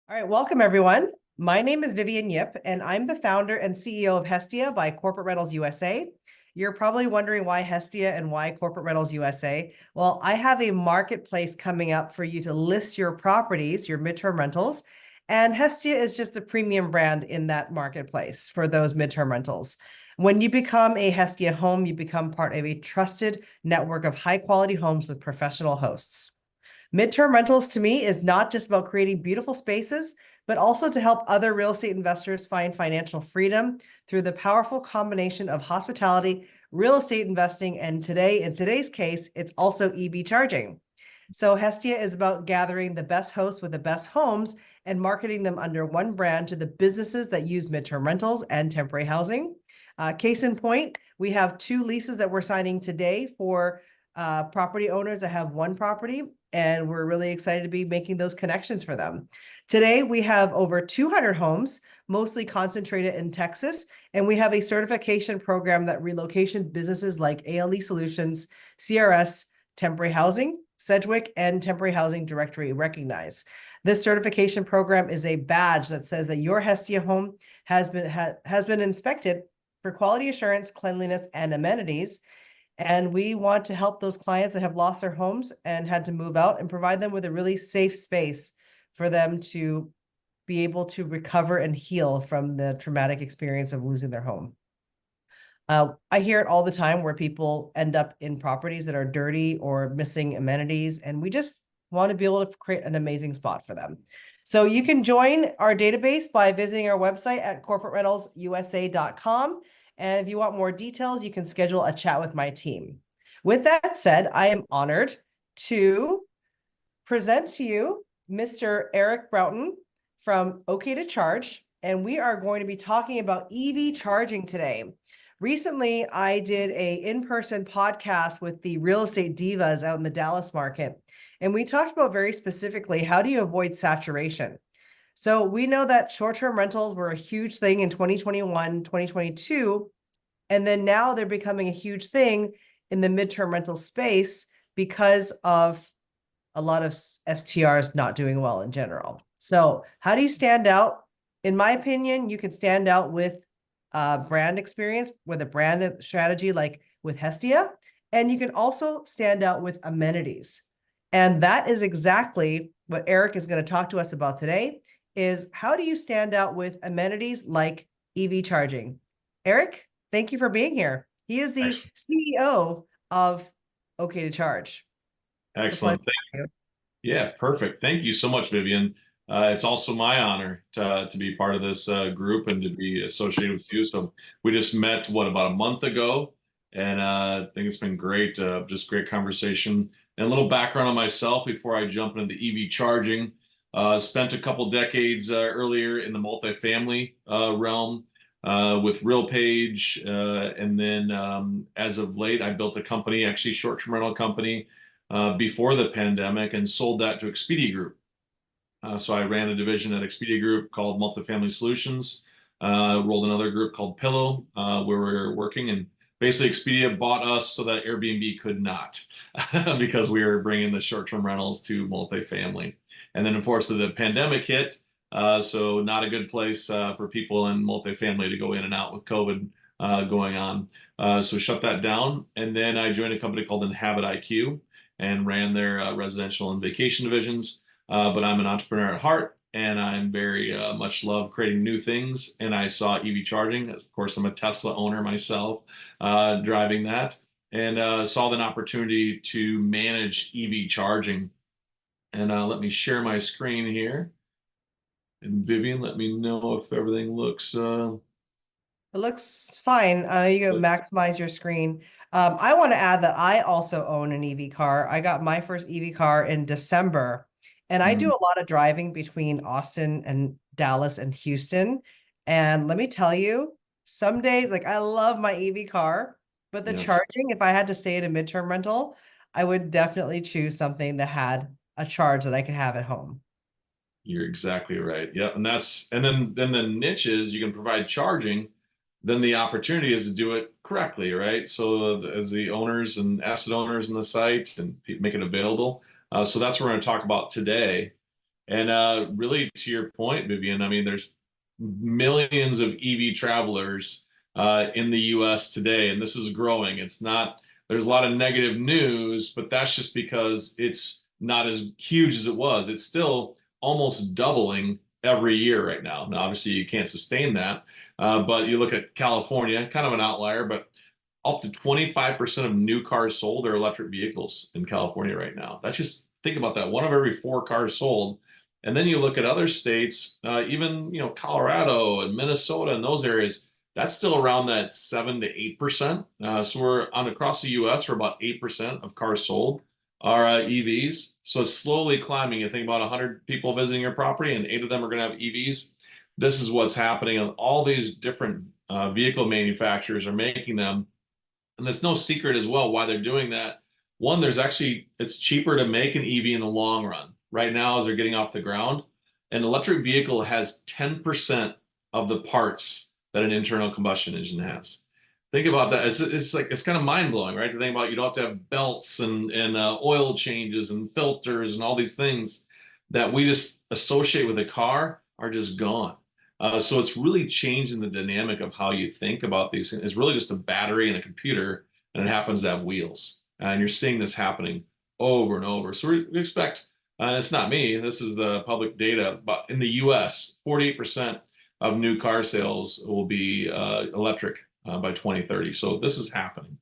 All right, welcome everyone. My name is Vivian Yip, and I'm the founder and CEO of Hestia by Corporate Rentals USA. You're probably wondering why Hestia and why Corporate Rentals USA. Well, I have a marketplace coming up for you to list your properties, your midterm rentals, and Hestia is just a premium brand in that marketplace for those midterm rentals. When you become a Hestia home, you become part of a trusted network of high-quality homes with professional hosts. Midterm rentals to me is not just about creating beautiful spaces, but also to help other real estate investors find financial freedom through the powerful combination of hospitality, real estate investing, and in today's case, it's also EV charging. So Hestia is about gathering the best hosts with the best homes and marketing them under one brand to the businesses that use midterm rentals and temporary housing. Case in point, we have 2 leases that we're signing today for property owners that have one property, and we're really excited to be making those connections for them. Today, we have over 200 homes, mostly concentrated in Texas, and we have a certification program that relocation businesses like ALE Solutions, CRS, Temporary Housing, Sedgwick, and Temporary Housing Directory recognize. This certification program is a badge that says that your Hestia home has been inspected for quality assurance, cleanliness, and amenities. And we want to help those clients that have lost their homes and had to move out and provide them with a really safe space for them to be able to recover and heal from the traumatic experience of losing their home. I hear it all the time where people end up in properties that are dirty or missing amenities, and we just want to be able to create an amazing spot for them. So you can join our database by visiting our website at corporaterentalsusa.com. And if you want more details, you can schedule a chat with my team. With that said, I am honored to present to you Mr. Eric Broughton from OK to Charge, and we are going to be talking about EV charging today. Recently, I did a in-person podcast with the real estate divas out in the Dallas market, and we talked about very specifically, how do you avoid saturation? So we know that short-term rentals were a huge thing in 2021, 2022, and then now they're becoming a huge thing in the midterm rental space because of a lot of STRs not doing well in general. So how do you stand out? In my opinion, you can stand out with brand experience, with a brand strategy like with Hestia, and you can also stand out with amenities. And that is exactly what Eric is going to talk to us about today, is how do you stand out with amenities like EV charging? Eric, thank you for being here. He is the CEO of OK to Charge. Excellent. Thank you. Yeah, perfect. Thank you so much, Vivian. It's also my honor to be part of this group and to be associated with you. So we just met, about a month ago, and I think it's been great, just great conversation. And a little background on myself before I jump into the EV charging. Spent a couple decades earlier in the multifamily realm with RealPage, and then as of late, I built a company, actually short-term rental company, before the pandemic, and sold that to Expedia Group. So I ran a division at Expedia Group called Multifamily Solutions, rolled another group called Pillow, where we were working, and basically Expedia bought us so that Airbnb could not, because we were bringing the short-term rentals to multifamily. And then unfortunately the pandemic hit, so not a good place for people in multifamily to go in and out with COVID going on. So shut that down, and then I joined a company called Inhabit IQ and ran their residential and vacation divisions. But I'm an entrepreneur at heart, and I'm very much love creating new things. And I saw EV charging. Of course, I'm a Tesla owner myself, driving that, and saw an opportunity to manage EV charging. And let me share my screen here. And Vivian, let me know if everything looks. It looks fine. You can maximize your screen. I want to add that I also own an EV car. I got my first EV car in December, and I do a lot of driving between Austin and Dallas and Houston. And let me tell you, some days, like, I love my EV car, but the charging, if I had to stay at a midterm rental, I would definitely choose something that had a charge that I could have at home. You're exactly right. Yep. And then the niche is you can provide charging, then the opportunity is to do it correctly, right? So as the owners and asset owners in the site and make it available. So that's what we're going to talk about today. And really, to your point, Vivian, I mean, there's millions of EV travelers in the US today, and this is growing. It's not, there's a lot of negative news, but that's just because it's not as huge as it was. It's still almost doubling every year right now. Now, obviously, you can't sustain that, but you look at California, kind of an outlier, but up to 25% of new cars sold are electric vehicles in California right now. That's just, think about that. One of every four cars sold. And then you look at other states, even, Colorado and Minnesota and those areas, that's still around that 7 to 8%. So we're on across the US, we're about 8% of cars sold are EVs. So it's slowly climbing. You think about 100 people visiting your property and 8 of them are going to have EVs. This is what's happening. And all these different vehicle manufacturers are making them. And there's no secret as well why they're doing that. One, it's cheaper to make an EV in the long run. Right now, as they're getting off the ground, an electric vehicle has 10% of the parts that an internal combustion engine has. Think about that. It's kind of mind blowing, right? To think about, you don't have to have belts and oil changes and filters and all these things that we just associate with a car are just gone. So it's really changing the dynamic of how you think about these things. It's really just a battery and a computer, and it happens to have wheels. And you're seeing this happening over and over. So we expect, and it's not me, this is the public data, but in the US, 48% of new car sales will be electric by 2030. So this is happening.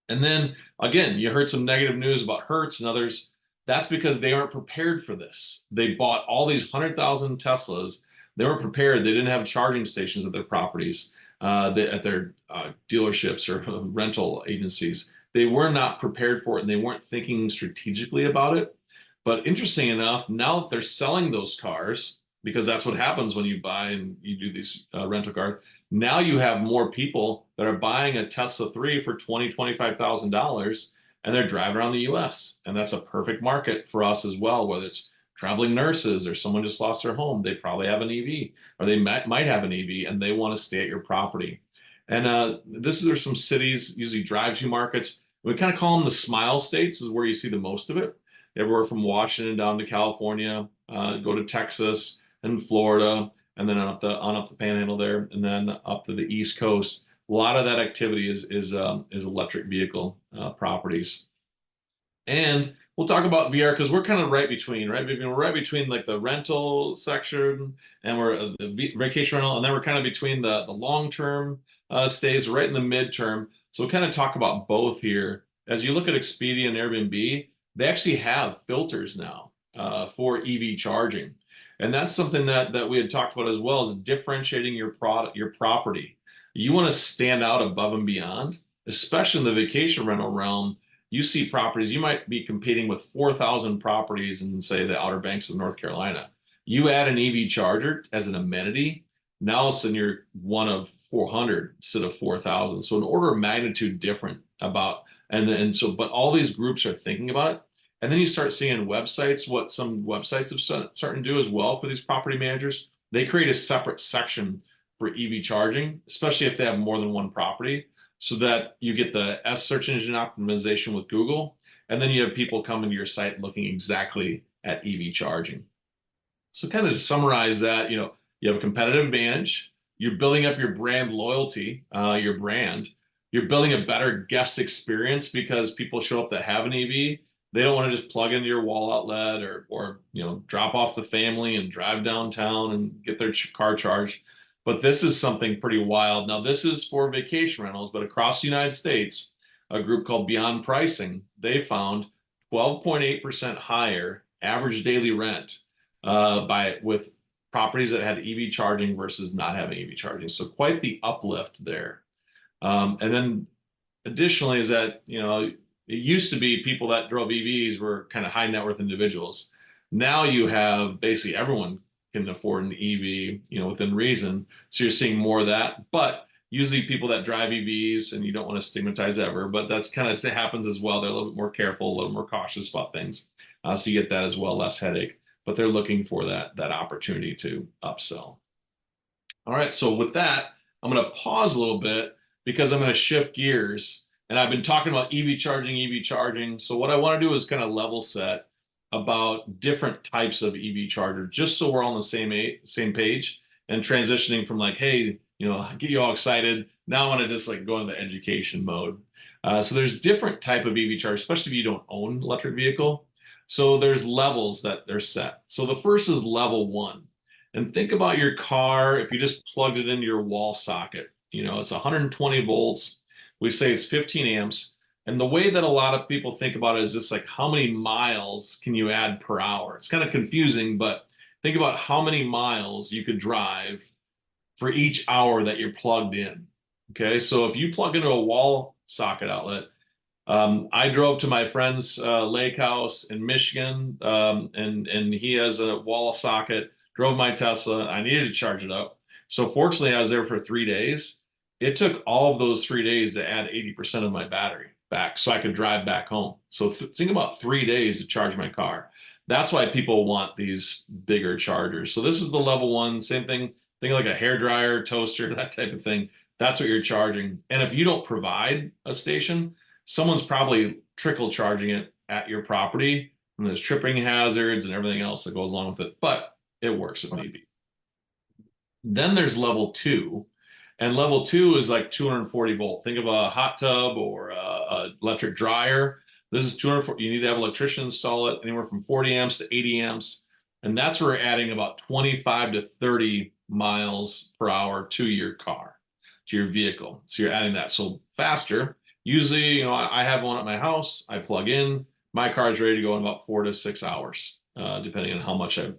And then again, you heard some negative news about Hertz and others. That's because they aren't prepared for this. They bought all these 100,000 Teslas. They weren't prepared. They didn't have charging stations at their properties, at their dealerships or rental agencies. They were not prepared for it, and they weren't thinking strategically about it. But interesting enough, now that they're selling those cars, because that's what happens when you buy and you do these rental cars, now you have more people that are buying a Tesla 3 for $20,000, $25,000, and they're driving around the US. And that's a perfect market for us as well, whether it's traveling nurses or someone just lost their home, they probably have an EV, or they might have an EV and they want to stay at your property. And there's some cities, usually drive-to markets. We kind of call them the smile states, is where you see the most of it. Everywhere from Washington down to California, go to Texas and Florida, and then on up the Panhandle there, and then up to the East Coast. A lot of that activity is electric vehicle properties. And we'll talk about VR because we're kind of right between, right? We're right between like the rental section and we're the vacation rental, and then we're kind of between the long-term stays, right in the midterm. So we'll kind of talk about both here. As you look at Expedia and Airbnb, they actually have filters now for EV charging. And that's something that we had talked about as well, is differentiating your property. You want to stand out above and beyond, especially in the vacation rental realm. You see properties, you might be competing with 4,000 properties in, say, the Outer Banks of North Carolina. You add an EV charger as an amenity, now all of a sudden you're one of 400 instead of 4,000. So an order of magnitude different about, but all these groups are thinking about it. And then you start seeing websites, what some websites have started to do as well for these property managers. They create a separate section for EV charging, especially if they have more than one property, so that you get the search engine optimization with Google, and then you have people coming to your site looking exactly at EV charging. So kind of to summarize that, you have a competitive advantage, you're building up your brand loyalty, your brand, you're building a better guest experience because people show up that have an EV. They don't want to just plug into your wall outlet or drop off the family and drive downtown and get their car charged. But this is something pretty wild. Now, this is for vacation rentals, but across the United States, a group called Beyond Pricing, they found 12.8% higher average daily rent with properties that had EV charging versus not having EV charging. So quite the uplift there. And then additionally is that, it used to be people that drove EVs were kind of high net worth individuals. Now you have basically everyone can afford an EV, within reason. So you're seeing more of that. But usually people that drive EVs, and you don't want to stigmatize ever, but that's kind of happens as well. They're a little bit more careful, a little more cautious about things. So you get that as well, less headache. But they're looking for that opportunity to upsell. All right, so with that, I'm going to pause a little bit because I'm going to shift gears. And I've been talking about EV charging. So what I want to do is kind of level set. about different types of EV charger, just so we're all on the same page, and transitioning from like, hey, get you all excited. Now I want to just like go into the education mode. So there's different type of EV charge, especially if you don't own an electric vehicle. So there's levels that they're set. So the first is level 1. And think about your car, if you just plugged it into your wall socket, it's 120 volts. We say it's 15 amps. And the way that a lot of people think about it is just like, how many miles can you add per hour? It's kind of confusing, but think about how many miles you could drive for each hour that you're plugged in. Okay, so if you plug into a wall socket outlet, I drove to my friend's lake house in Michigan, and he has a wall socket. Drove my Tesla. I needed to charge it up. So fortunately, I was there for 3 days. It took all of those 3 days to add 80% of my battery back so I could drive back home. So think about 3 days to charge my car. That's why people want these bigger chargers. So this is the level 1, same thing. Think like a hair dryer, toaster, that type of thing. That's what you're charging. And if you don't provide a station, someone's probably trickle charging it at your property, and there's tripping hazards and everything else that goes along with it. But it works if need be. Then there's level 2, and level 2 is like 240 volt. Think of a hot tub or a electric dryer. This is 240. You need to have an electrician install it, anywhere from 40 amps to 80 amps, and that's where we're adding about 25 to 30 miles per hour to your car, to your vehicle. So you're adding that. So faster. Usually, I have one at my house. I plug in. My car is ready to go in about 4 to 6 hours, depending on how much I've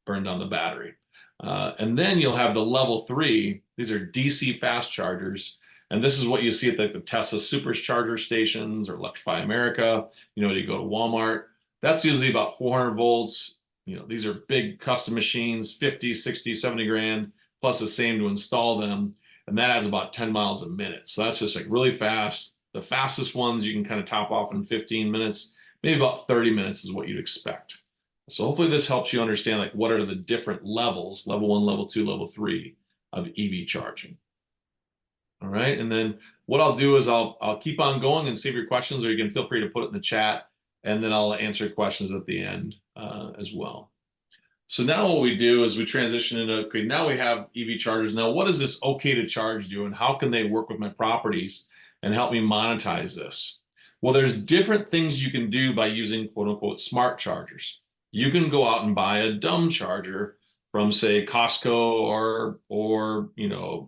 burned on the battery. And then you'll have the level 3. These are DC fast chargers. And this is what you see at the Tesla Supercharger stations or Electrify America. You go to Walmart. That's usually about 400 volts. These are big custom machines, 50, 60, 70 grand, plus the same to install them. And that adds about 10 miles a minute. So that's just like really fast. The fastest ones you can kind of top off in 15 minutes, maybe about 30 minutes is what you'd expect. So hopefully this helps you understand like what are the different levels, level 1, level 2, level 3 of EV charging. All right, and then what I'll do is I'll keep on going and save your questions, or you can feel free to put it in the chat, and then I'll answer questions at the end as well. So now what we do is we transition into, okay, now we have EV chargers. Now what does this okay to charge do, and how can they work with my properties and help me monetize this? Well, there's different things you can do by using quote unquote smart chargers. You can go out and buy a dumb charger from say Costco or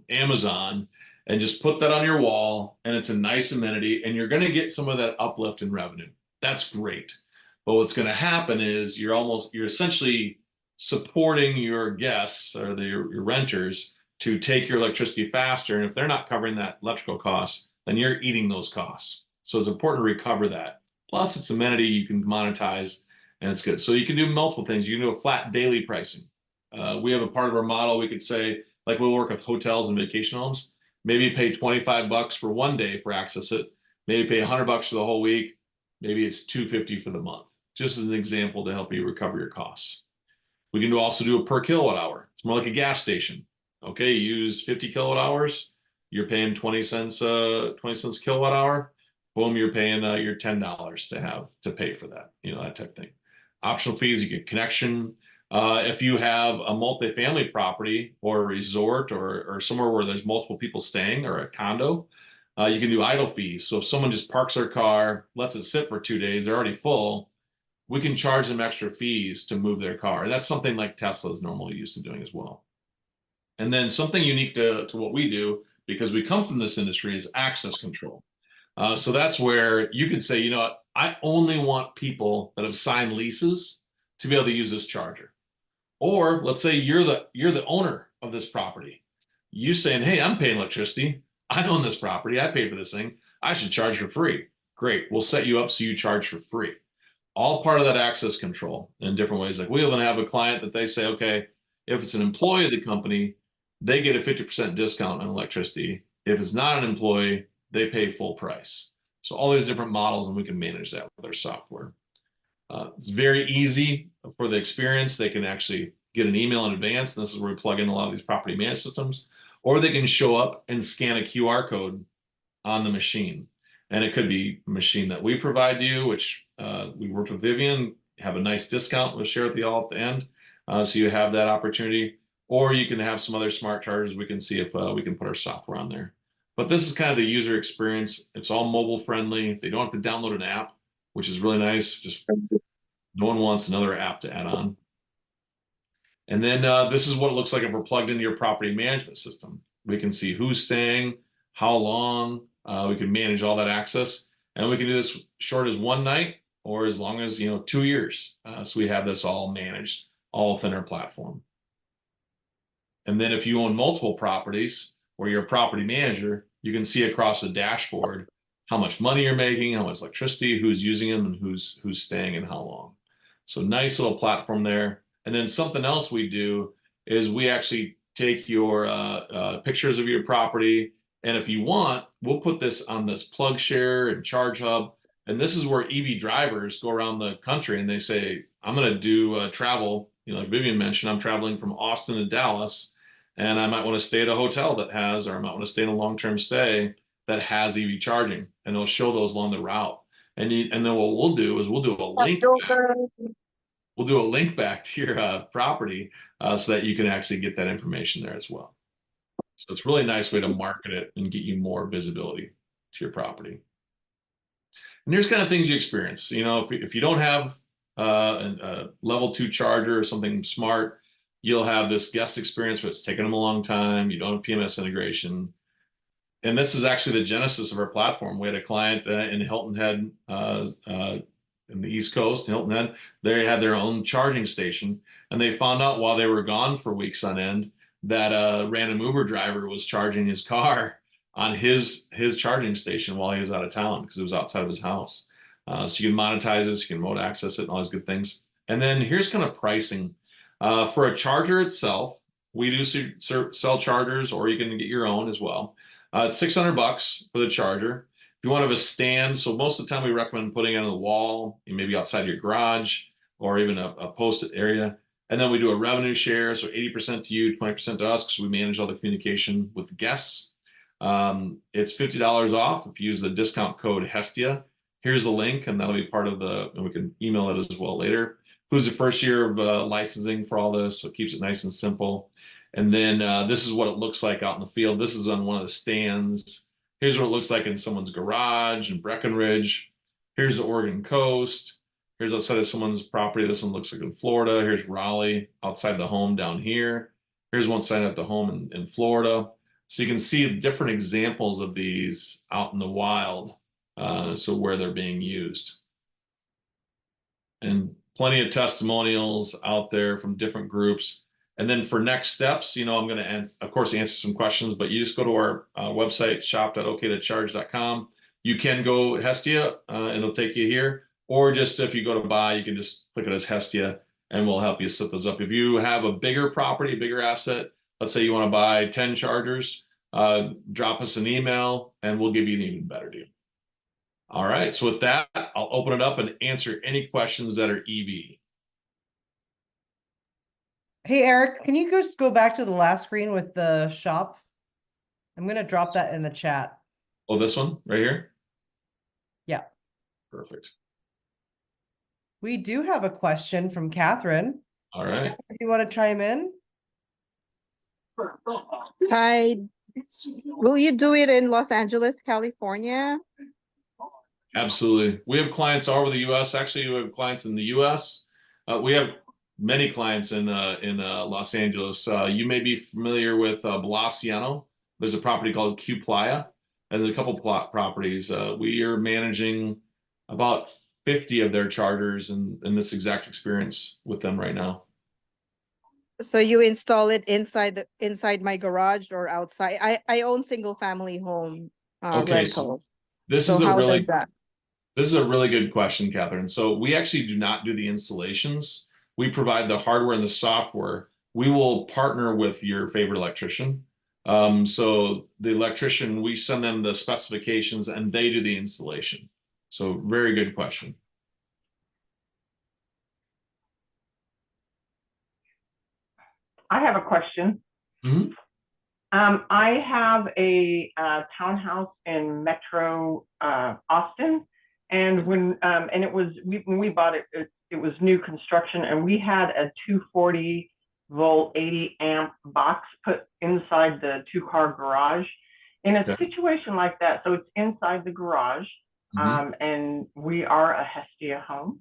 Amazon, and just put that on your wall, and it's a nice amenity, and you're going to get some of that uplift in revenue. That's great. But what's going to happen is you're essentially supporting your guests or your renters to take your electricity faster. And if they're not covering that electrical cost, then you're eating those costs. So it's important to recover that. Plus it's amenity you can monetize, and it's good. So you can do multiple things. You can do a flat daily pricing. We have a part of our model, we could say, like we'll work with hotels and vacation homes. Maybe pay 25 bucks for one day for access it. Maybe pay 100 bucks for the whole week. Maybe it's 250 for the month. Just as an example to help you recover your costs. We can also do a per kilowatt hour. It's more like a gas station. Okay, you use 50 kilowatt hours, you're paying 20 cents kilowatt hour. Boom, you're paying your $10 to pay for that, that type of thing. Optional fees, you get connection. If you have a multifamily property or a resort or somewhere where there's multiple people staying, or a condo, you can do idle fees. So if someone just parks their car, lets it sit for 2 days, they're already full, we can charge them extra fees to move their car. And that's something like Tesla is normally used to doing as well. And then something unique to what we do, because we come from this industry, is access control. So that's where you could say, I only want people that have signed leases to be able to use this charger. Or let's say you're the owner of this property. You saying, hey, I'm paying electricity. I own this property. I pay for this thing. I should charge for free. Great. We'll set you up so you charge for free. All part of that access control in different ways. Like we even have a client that they say, okay, if it's an employee of the company, they get a 50% discount on electricity. If it's not an employee, they pay full price. So all these different models, and we can manage that with our software. It's very easy for the experience. They can actually get an email in advance. And this is where we plug in a lot of these property management systems, or they can show up and scan a QR code on the machine. And it could be a machine that we provide you, which we worked with Vivian. have a nice discount. We'll share with you all at the end. So you have that opportunity, or you can have some other smart chargers. We can see if we can put our software on there. But this is kind of the user experience. It's all mobile friendly. They don't have to download an app, which is really nice. Just no one wants another app to add on. And then this is what it looks like if we're plugged into your property management system. We can see who's staying, how long. We can manage all that access, and we can do this short as one night or as long as 2 years. So we have this all managed, all within our platform. And then if you own multiple properties or you're a property manager, you can see across the dashboard how much money you're making, how much electricity, who's using them, and who's staying and how long. So nice little platform there. And then something else we do is we actually take your pictures of your property, and if you want, we'll put this on this plug share and charge hub. And this is where EV drivers go around the country and they say, I'm going to do travel. Like Vivian mentioned, I'm traveling from Austin to Dallas, and I might want to stay at a hotel that has, or I might want to stay in a long-term stay that has EV charging, and they'll show those along the route. And then what we'll do is we'll do a link back. We'll do a link back to your property so that you can actually get that information there as well. So it's a really nice way to market it and get you more visibility to your property. And here's kind of things you experience. If you don't have a level 2 charger or something smart, you'll have this guest experience where it's taken them a long time. You don't have PMS integration. And this is actually the genesis of our platform. We had a client in Hilton Head, in the East Coast, Hilton Head. They had their own charging station, and they found out while they were gone for weeks on end that a random Uber driver was charging his car on his charging station while he was out of town because it was outside of his house. So you can monetize this, you can remote access it, and all these good things. And then here's kind of pricing. For a charger itself, we do sell chargers, or you can get your own as well. It's $600 for the charger. If you want to have a stand, so most of the time we recommend putting it on the wall, maybe outside your garage, or even a post-it area. And then we do a revenue share, so 80% to you, 20% to us, because we manage all the communication with the guests. It's $50 off if you use the discount code Hestia. Here's the link, and that'll be part of and we can email it as well later. Includes the first year of licensing for all this, so it keeps it nice and simple. And then this is what it looks like out in the field. This is on one of the stands. Here's what it looks like in someone's garage in Breckenridge. Here's the Oregon coast. Here's outside of someone's property. This one looks like in Florida. Here's Raleigh outside the home down here. Here's one side at the home in Florida. So you can see different examples of these out in the wild, so where they're being used. And plenty of testimonials out there from different groups. And then for next steps, I'm going to, of course, answer some questions, but you just go to our website, shop.okaytocharge.com. You can go Hestia, and it'll take you here. Or just if you go to buy, you can just click it as Hestia, and we'll help you set those up. If you have a bigger property, a bigger asset, let's say you want to buy 10 chargers, drop us an email, and we'll give you an even better deal. All right, so with that, I'll open it up and answer any questions that are EV. Hey, Eric, can you just go back to the last screen with the shop? I'm going to drop that in the chat. Oh, this one right here? Yeah. Perfect. We do have a question from Catherine. All right. Do you want to chime in? Hi. Will you do it in Los Angeles, California? Absolutely. We have clients all over the U.S. Actually, we have clients in the U.S. We have many clients in Los Angeles. You may be familiar with Balaciano. There's a property called Q Playa. And there's a couple of properties. We are managing about 50 of their chargers in this exact experience with them right now. So you install it inside my garage or outside? I own single family home rentals. So this is a really good question, Catherine. So we actually do not do the installations. We provide the hardware and the software. We will partner with your favorite electrician. So the electrician, we send them the specifications and they do the installation. So very good question. I have a question. Mm-hmm. I have a townhouse in Metro Austin, And and it was, when we bought it, it was new construction, and we had a 240 volt 80 amp box put inside the 2-car garage. In a situation like that, so it's inside the garage, and we are a Hestia home.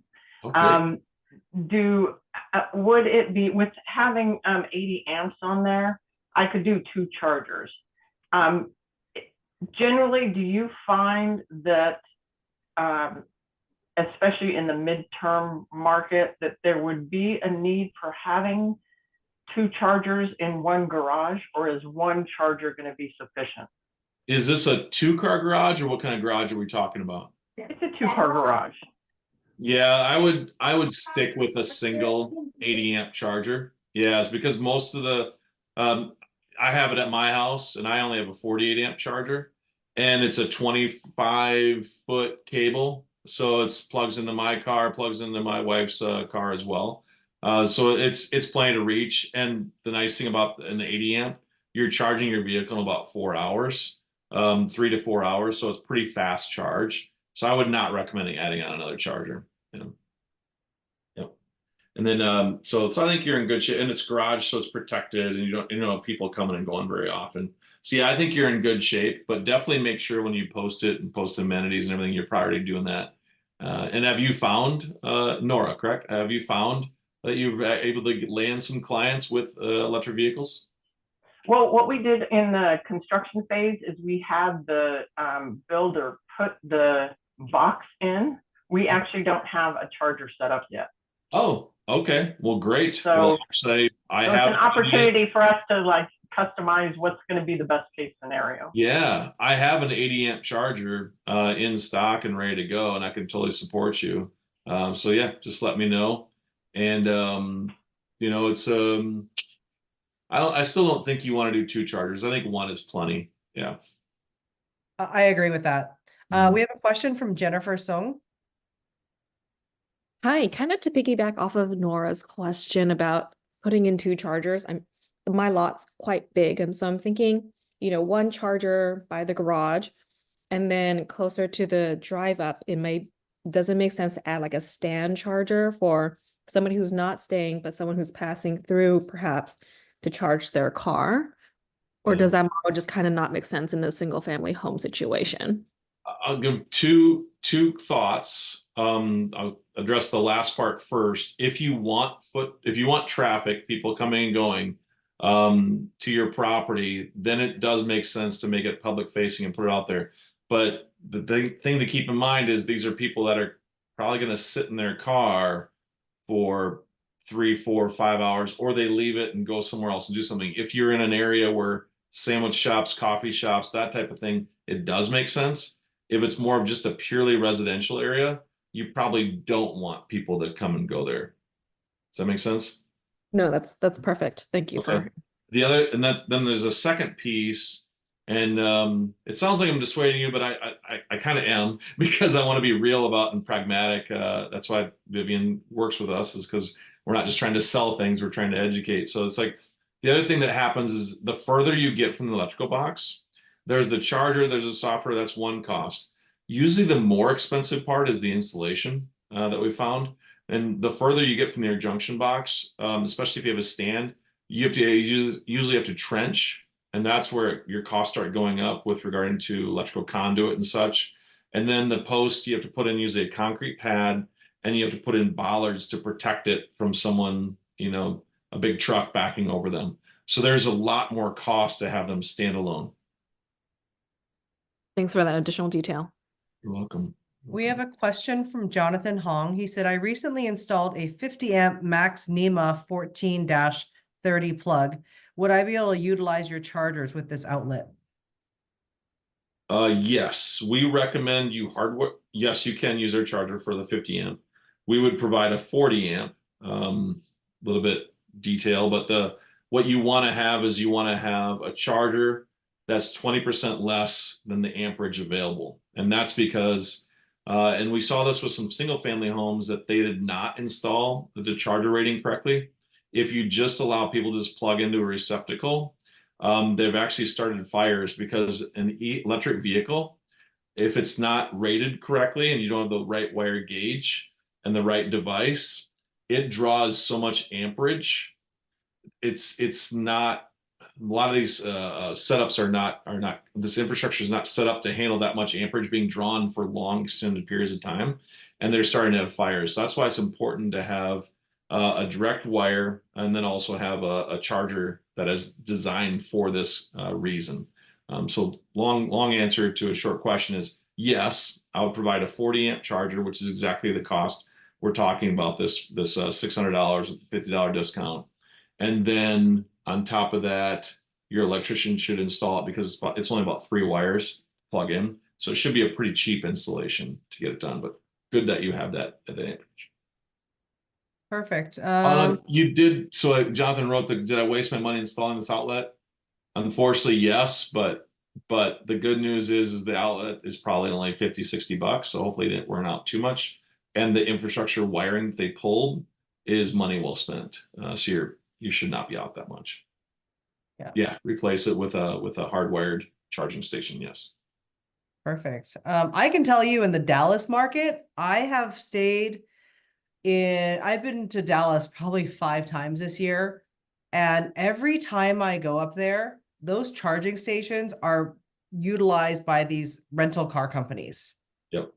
Would it be, with having 80 amps on there, I could do 2 chargers. Generally, do you find that, especially in the midterm market, that there would be a need for having 2 chargers in one garage, or is 1 charger going to be sufficient? Is this a 2-car garage, or what kind of garage are we talking about? It's a 2-car garage. Yeah, I would stick with a single 80 amp charger. Yeah, it's because most of the I have it at my house, and I only have a 48 amp charger, and it's a 25-foot cable, so it's plugs into my car, plugs into my wife's car as well. So it's plenty to reach. And the nice thing about an 80 amp, you're charging your vehicle in about 4 hours, 3 to 4 hours, so it's pretty fast charge. So I would not recommend adding on another charger. Yep. And then so I think you're in good shape, and it's garage, so it's protected, and you don't have people coming and going very often. So yeah, I think you're in good shape, but definitely make sure when you post it and post amenities and everything, you're probably doing that. And have you found, Nora, correct? Have you found that you've able to land some clients with electric vehicles? Well, what we did in the construction phase is we had the builder put the box in. We actually don't have a charger set up yet. Oh, okay. Well, great. So, well, say I so have it's an opportunity for us to like customize what's going to be the best case scenario. Yeah, I have an 80 amp charger in stock and ready to go, and I can totally support you. So yeah, just let me know. And it's I still don't think you want to do 2 chargers. I think 1 is plenty. Yeah. I agree with that. We have a question from Jennifer Sung. Hi, kind of to piggyback off of Nora's question about putting in 2 chargers. My lot's quite big, and so I'm thinking, 1 charger by the garage, and then closer to the drive up, does it make sense to add like a stand charger for somebody who's not staying, but someone who's passing through perhaps to charge their car? Or does that model just kind of not make sense in a single family home situation? I'll give two thoughts. I'll address the last part first. If you want traffic, people coming and going to your property, then it does make sense to make it public facing and put it out there. But the thing to keep in mind is these are people that are probably going to sit in their car for 3, 4, 5 hours, or they leave it and go somewhere else and do something. If you're in an area where sandwich shops, coffee shops, that type of thing, it does make sense. If it's more of just a purely residential area, you probably don't want people that come and go there. Does that make sense? No, that's perfect. Thank you for the other, and then there's a second piece, and it sounds like I'm dissuading you, but I kind of am, because I want to be real about and pragmatic. That's why Vivian works with us, is because we're not just trying to sell things, we're trying to educate. So it's like the other thing that happens is the further you get from the electrical box, there's the charger, there's the software, that's one cost. Usually the more expensive part is the installation that we found. And the further you get from your junction box, especially if you have a stand, you usually have to trench, and that's where your costs start going up with regarding to electrical conduit and such. And then the post, you have to put in usually a concrete pad, and you have to put in bollards to protect it from someone, a big truck backing over them. So there's a lot more cost to have them stand alone. Thanks for that additional detail. You're welcome. We have a question from Jonathan Hong. He said, I recently installed a 50 amp Max NEMA 14-30 plug. Would I be able to utilize your chargers with this outlet? Yes, we recommend you hardware. Yes, you can use our charger for the 50 amp. We would provide a 40 amp, a little bit detail, but what you want to have is you want to have a charger that's 20% less than the amperage available. And that's because, and we saw this with some single family homes, that they did not install the charger rating correctly. If you just allow people to just plug into a receptacle, they've actually started fires, because an electric vehicle, if it's not rated correctly and you don't have the right wire gauge and the right device, it draws so much amperage. It's not, a lot of these setups are not, this infrastructure is not set up to handle that much amperage being drawn for long extended periods of time, and they're starting to have fires. So that's why it's important to have a direct wire, and then also have a charger that is designed for this reason. So long answer to a short question is yes, I would provide a 40 amp charger, which is exactly the cost we're talking about, this $600 with a $50 discount. And then on top of that, your electrician should install it, because it's only about 3 wires to plug in. So it should be a pretty cheap installation to get it done, but good that you have that at the amperage. Perfect. You did, so Jonathan wrote, did I waste my money installing this outlet? Unfortunately, yes, but the good news is the outlet is probably only 50, 60 bucks. So hopefully it didn't wear out too much. And the infrastructure wiring that they pulled is money well spent. So you should not be out that much. Yeah, replace it with a hardwired charging station. Yes. Perfect. I can tell you, in the Dallas market, I've been to Dallas probably 5 times this year. And every time I go up there, those charging stations are utilized by these rental car companies. Yep.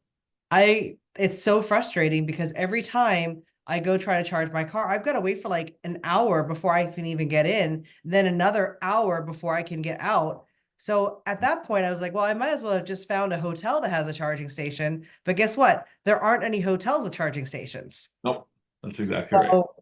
It's so frustrating, because every time I go try to charge my car, I've got to wait for like an hour before I can even get in, then another hour before I can get out. So at that point, I was like, well, I might as well have just found a hotel that has a charging station. But guess what? There aren't any hotels with charging stations. Nope, that's exactly right. So,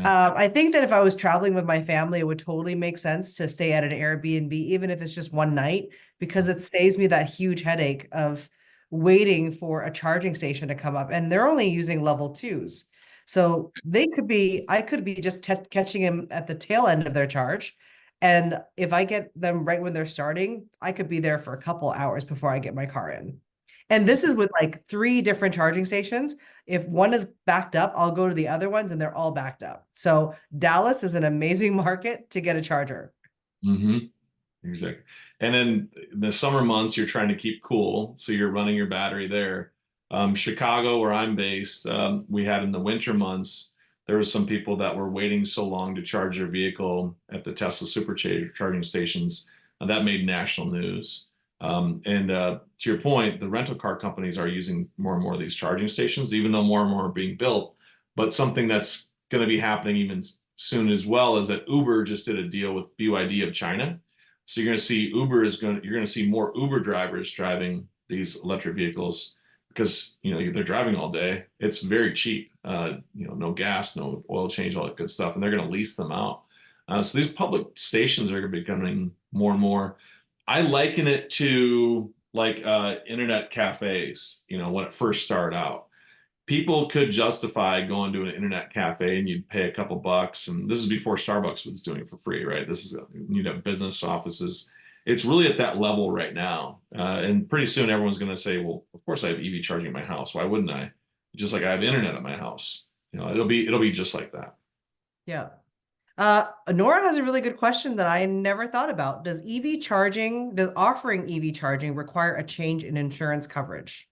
I think that if I was traveling with my family, it would totally make sense to stay at an Airbnb, even if it's just one night, because it saves me that huge headache of waiting for a charging station to come up. And they're only using level 2s. So I could be just catching them at the tail end of their charge. And if I get them right when they're starting, I could be there for a couple hours before I get my car in. And this is with like 3 different charging stations. If one is backed up, I'll go to the other ones and they're all backed up. So Dallas is an amazing market to get a charger. Exactly. And then in the summer months, you're trying to keep cool, so you're running your battery there. Chicago, where I'm based, we had in the winter months, there were some people that were waiting so long to charge their vehicle at the Tesla Supercharge charging stations, and that made national news. To your point, the rental car companies are using more and more of these charging stations, even though more and more are being built. But something that's going to be happening even soon as well is that Uber just did a deal with BYD of China. So you're going to see you're going to see more Uber drivers driving these electric vehicles, because they're driving all day. It's very cheap. No gas, no oil change, all that good stuff, and they're going to lease them out. So these public stations are becoming more and more. I liken it to like internet cafes. When it first started out, people could justify going to an internet cafe and you'd pay a couple bucks. And this is before Starbucks was doing it for free, right? This is you'd have business offices. It's really at that level right now. And pretty soon everyone's going to say, well, of course I have EV charging at my house. Why wouldn't I? Just like I have internet at my house. It'll be just like that. Yeah. Nora has a really good question that I never thought about. Does offering EV charging require a change in insurance coverage?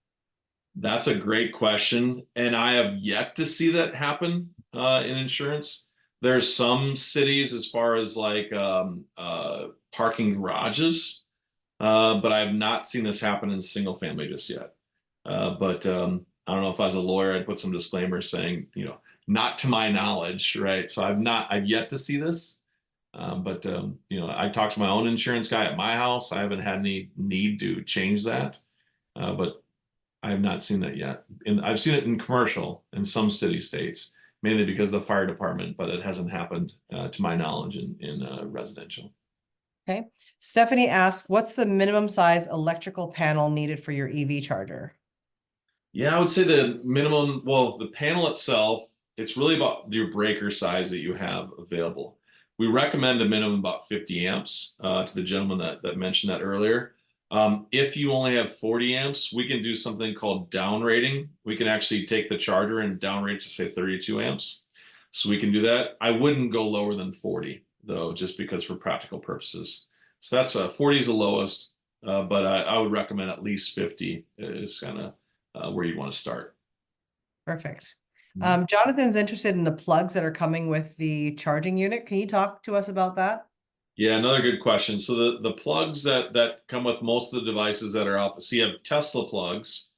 That's a great question, and I have yet to see that happen in insurance. There's some cities as far as like parking garages, but I have not seen this happen in single family just yet. But I don't know if as a lawyer I'd put some disclaimers saying, not to my knowledge, right? So I've yet to see this. But I talked to my own insurance guy at my house. I haven't had any need to change that, but I have not seen that yet. And I've seen it in commercial in some city states, mainly because of the fire department, but it hasn't happened to my knowledge in residential. Okay. Stephanie asks, what's the minimum size electrical panel needed for your EV charger? Yeah, I would say the minimum, well, the panel itself, it's really about your breaker size that you have available. We recommend a minimum about 50 amps to the gentleman that mentioned that earlier. If you only have 40 amps, we can do something called down rating. We can actually take the charger and down rate to say 32 amps. So we can do that. I wouldn't go lower than 40 though, just because for practical purposes. So that's 40 is the lowest. but I would recommend at least 50 is kind of where you want to start. Perfect. Mhm. Jonathan's interested in the plugs that are coming with the charging unit. Can you talk to us about that? Yeah, another good question. So the plugs that come with most of the devices that are out there, so you have Tesla plugs,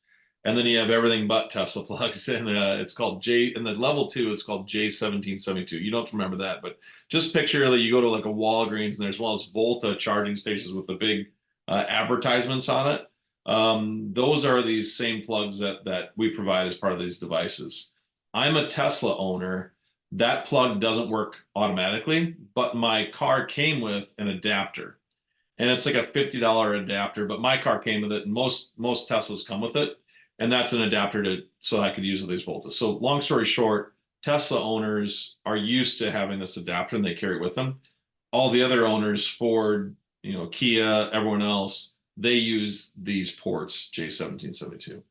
and then you have everything but Tesla plugs, and it's called in the level 2, it's called J1772. You don't remember that, but just picture that you go to like a Walgreens and there's one of those Volta charging stations with the big advertisements on it. Those are these same plugs that we provide as part of these devices. I'm a Tesla owner. That plug doesn't work automatically, but my car came with an adapter. And it's like a $50 adapter, but my car came with it, and most Teslas come with it. And that's an adapter so I could use these Voltas. So long story short, Tesla owners are used to having this adapter and they carry it with them. All the other owners, Ford, Kia, everyone else, they use these ports, J1772.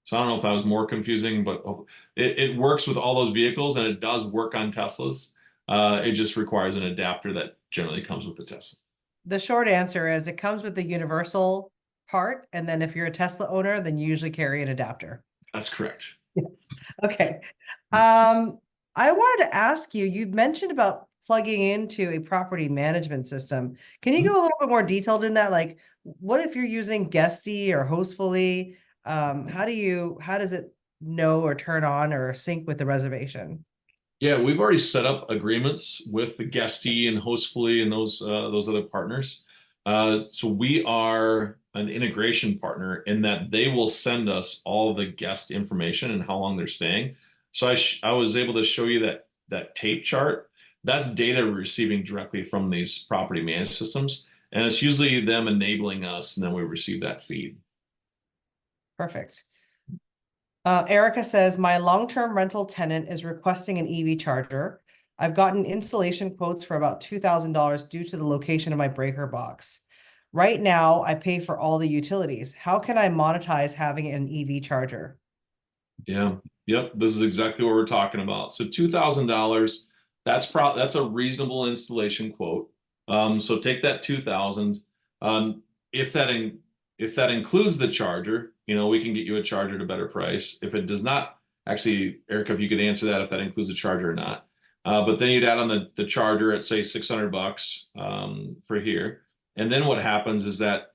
So I don't know if that was more confusing, but it works with all those vehicles and it does work on Teslas. It just requires an adapter that generally comes with the Tesla. The short answer is it comes with the universal part. And then if you're a Tesla owner, then you usually carry an adapter. That's correct. Yes. Okay. I wanted to ask you, you mentioned about plugging into a property management system. Can you go a little bit more detailed in that? Like, what if you're using Guesty or Hostfully? How does it know or turn on or sync with the reservation? Yeah, we've already set up agreements with the Guesty and Hostfully and those other partners. So we are an integration partner in that they will send us all the guest information and how long they're staying. So I was able to show you that tape chart. That's data we're receiving directly from these property management systems, and it's usually them enabling us, and then we receive that feed. Perfect. Erica says, my long-term rental tenant is requesting an EV charger. I've gotten installation quotes for about $2,000 due to the location of my breaker box. Right now, I pay for all the utilities. How can I monetize having an EV charger? Yeah, yep, this is exactly what we're talking about. So $2,000, that's a reasonable installation quote. So take that 2,000. If that includes the charger, we can get you a charger at a better price. If it does not, actually, Erica, if you could answer that, if that includes a charger or not. But then you'd add on the charger at say $600 for here. And then what happens is that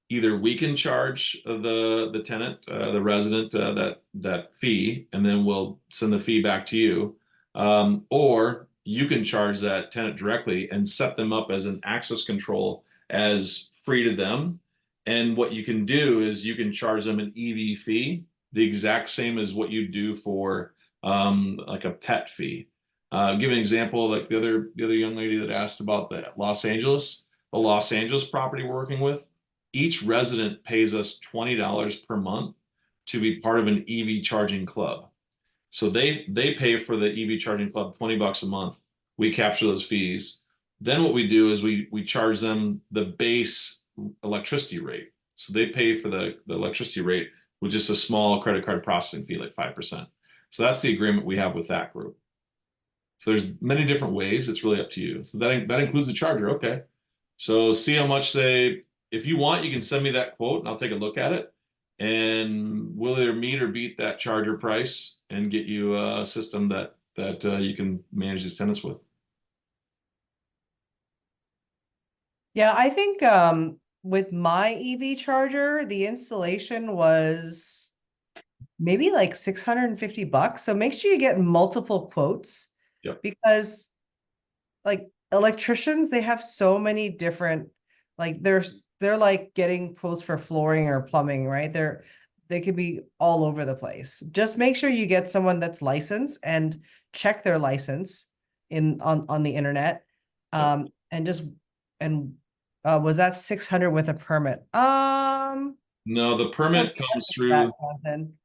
either we can charge the tenant, the resident, that fee, and then we'll send the fee back to you, or you can charge that tenant directly and set them up as an access control as free to them. And what you can do is you can charge them an EV fee, the exact same as what you do for like a pet fee. Give an example, like the other young lady that asked about the Los Angeles property we're working with. Each resident pays us $20 per month to be part of an EV charging club. So they pay for the EV charging club $20 a month. We capture those fees. Then what we do is we charge them the base electricity rate. So they pay for the electricity rate with just a small credit card processing fee, like 5%. So that's the agreement we have with that group. So there's many different ways. It's really up to you. So that includes the charger. Okay. So see how much if you want, you can send me that quote and I'll take a look at it. And we'll either meet or beat that charger price and get you a system that you can manage these tenants with. Yeah, I think with my EV charger, the installation was maybe like $650. So make sure you get multiple quotes. Yep. Because like electricians, they have so many different, like they're like getting quotes for flooring or plumbing, right? They could be all over the place. Just make sure you get someone that's licensed and check their license on the internet. Was that 600 with a permit? No, the permit comes through.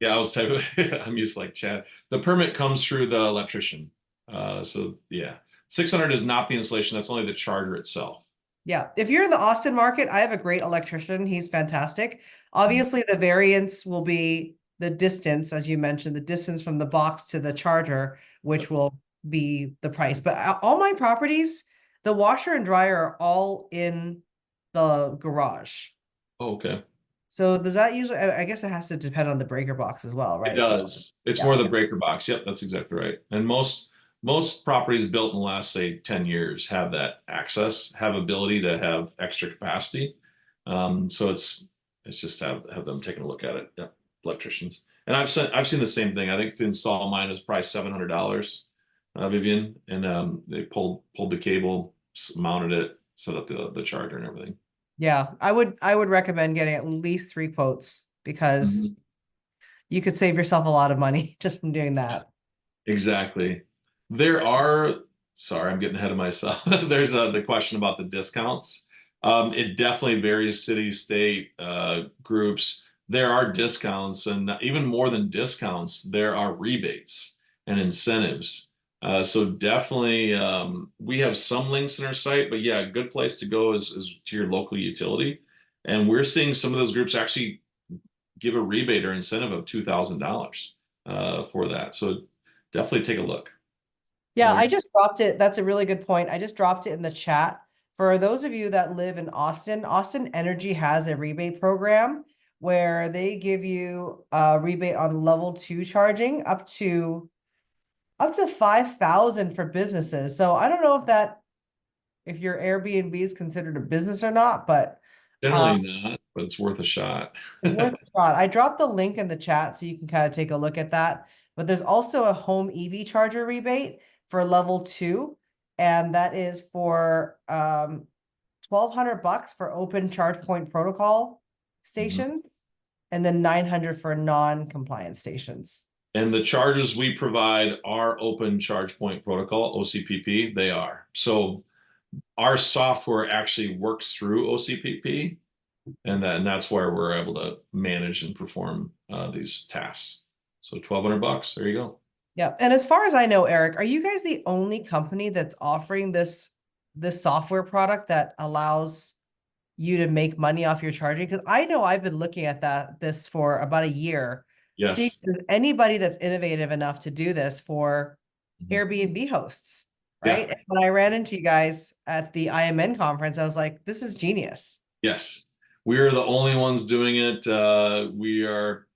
Yeah, I was typing. I'm used to like chat. The permit comes through the electrician. So yeah, 600 is not the installation. That's only the charger itself. Yeah. If you're in the Austin market, I have a great electrician. He's fantastic. Obviously, the variance will be the distance, as you mentioned, the distance from the box to the charger, which will be the price. But all my properties, the washer and dryer are all in the garage. Oh, okay. So does that usually, I guess it has to depend on the breaker box as well, right? It does. It's yeah. more the breaker box. Yep, that's exactly right. And most properties built in the last, say, 10 years have that access, have ability to have extra capacity. So it's just have them taking a look at it. Yep, electricians. And I've seen the same thing. I think to install mine is probably $700, Vivian, and they pulled the cable, mounted it, set up the charger and everything. Yeah, I would recommend getting at least 3 quotes because Mhm. you could save yourself a lot of money just from doing that. Exactly. Sorry, I'm getting ahead of myself. There's the question about the discounts. It definitely varies city, state, groups. There are discounts, and even more than discounts, there are rebates and incentives. So definitely, we have some links in our site, but yeah, a good place to go is to your local utility. And we're seeing some of those groups actually give a rebate or incentive of $2,000 for that. So definitely take a look. Yeah, I just dropped it. That's a really good point. I just dropped it in the chat. For those of you that live in Austin, Austin Energy has a rebate program where they give you a rebate on level 2 charging up to 5,000 for businesses. So I don't know if your Airbnb is considered a business or not, but Generally not, but it's worth a shot. it's worth a shot. I dropped the link in the chat so you can kind of take a look at that. But there's also a home EV charger rebate for level 2, and that is for $1,200 for open charge point protocol stations, and then 900 for non-compliant stations. And the charges we provide are open charge point protocol, OCPP, they are. So our software actually works through OCPP, and that's where we're able to manage and perform these tasks. So $1,200, there you go. Yeah, and as far as I know, Eric, are you guys the only company that's offering this software product that allows you to make money off your charging? Because I know I've been looking at this for about a year. Yes. See if there's anybody that's innovative enough to do this for Airbnb hosts, right? Yeah. And when I ran into you guys at the IMN conference, I was like, this is genius. Yes, we are the only ones doing it. We are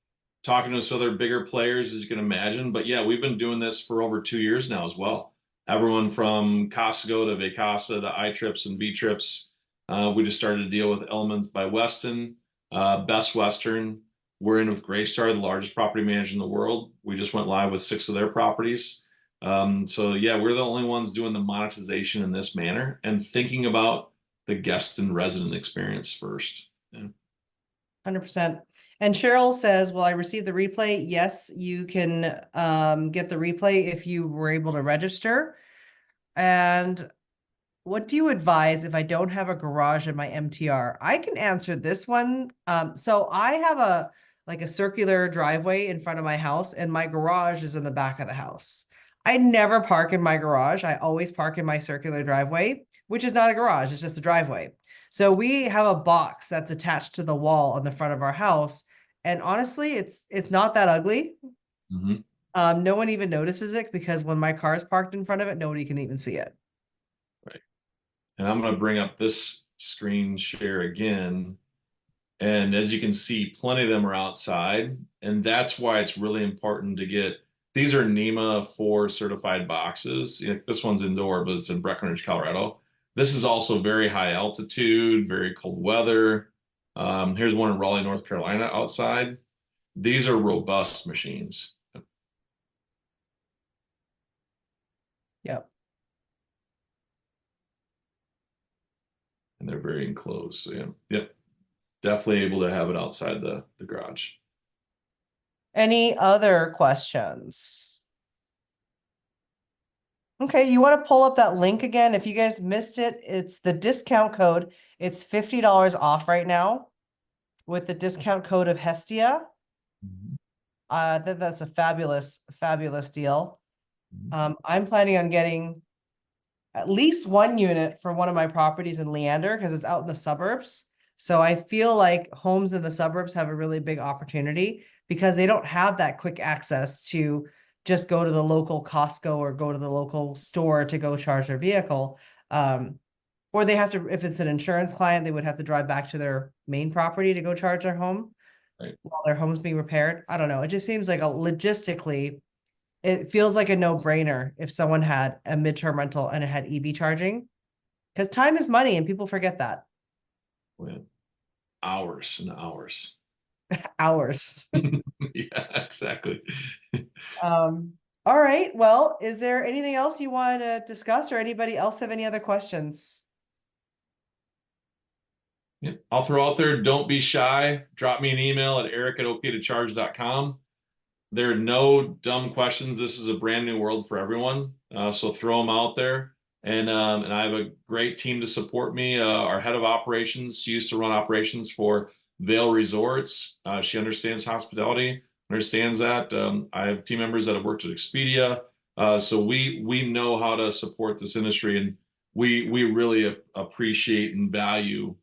talking to some other bigger players, as you can imagine. But yeah, we've been doing this for over 2 years now as well. Everyone from Costco to Vacasa to iTrips and V-Trips. We just started a deal with Elements by Weston, Best Western. We're in with Greystar, the largest property manager in the world. We just went live with 6 of their properties. So yeah, we're the only ones doing the monetization in this manner and thinking about the guest and resident experience first. Yeah. 100%. And Cheryl says, will I receive the replay? Yes, you can get the replay if you were able to register. And what do you advise if I don't have a garage in my MTR? I can answer this one. So I have a circular driveway in front of my house, and my garage is in the back of the house. I never park in my garage. I always park in my circular driveway, which is not a garage, it's just a driveway. So we have a box that's attached to the wall on the front of our house. And honestly, it's not that ugly. No one even notices it because when my car is parked in front of it, nobody can even see it. Right. And I'm going to bring up this screen share again. And as you can see, plenty of them are outside. And that's why it's really important to get, these are NEMA 4 certified boxes. You know, this one's indoor, but it's in Breckenridge, Colorado. This is also very high altitude, very cold weather. Here's one in Raleigh, North Carolina outside. These are robust machines. Yep. And they're very enclosed. So yeah, yep. Definitely able to have it outside the garage. Any other questions? Okay, you want to pull up that link again? If you guys missed it, it's the discount code. It's $50 off right now with the discount code of Hestia. That's a fabulous deal. I'm planning on getting at least 1 unit for one of my properties in Leander because it's out in the suburbs. So I feel like homes in the suburbs have a really big opportunity because they don't have that quick access to just go to the local Costco or go to the local store to go charge their vehicle. Or Or they have to, if it's an insurance client, they would have to drive back to their main property to go charge their home. Right. While their home's being repaired. I don't know. It just seems like logistically, it feels like a no-brainer if someone had a midterm rental and it had EV charging. Because time is money and people forget that. With hours and hours. Hours. Yeah, exactly. All right. Well, is there anything else you want to discuss, or anybody else have any other questions? Yeah. I'll throw out there, don't be shy. Drop me an email at eric@okaytocharge.com. There are no dumb questions. This is a brand new world for everyone. So throw them out there. And I have a great team to support me. Our head of operations, she used to run operations for Vail Resorts. She understands hospitality, understands that. I have team members that have worked at Expedia. So we know how to support this industry, and we really appreciate and value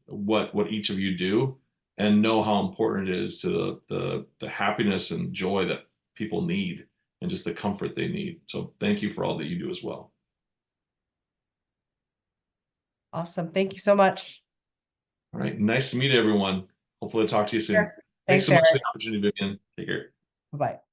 what each of you do, and know how important it is to the happiness and joy that people need, and just the comfort they need. So thank you for all that you do as well. Awesome. Thank you so much. All right. Nice to meet everyone. Hopefully I'll talk to you soon. Sure. Thanks Thanks, so much for Eric. the opportunity, Vivian. Take care. Bye-bye.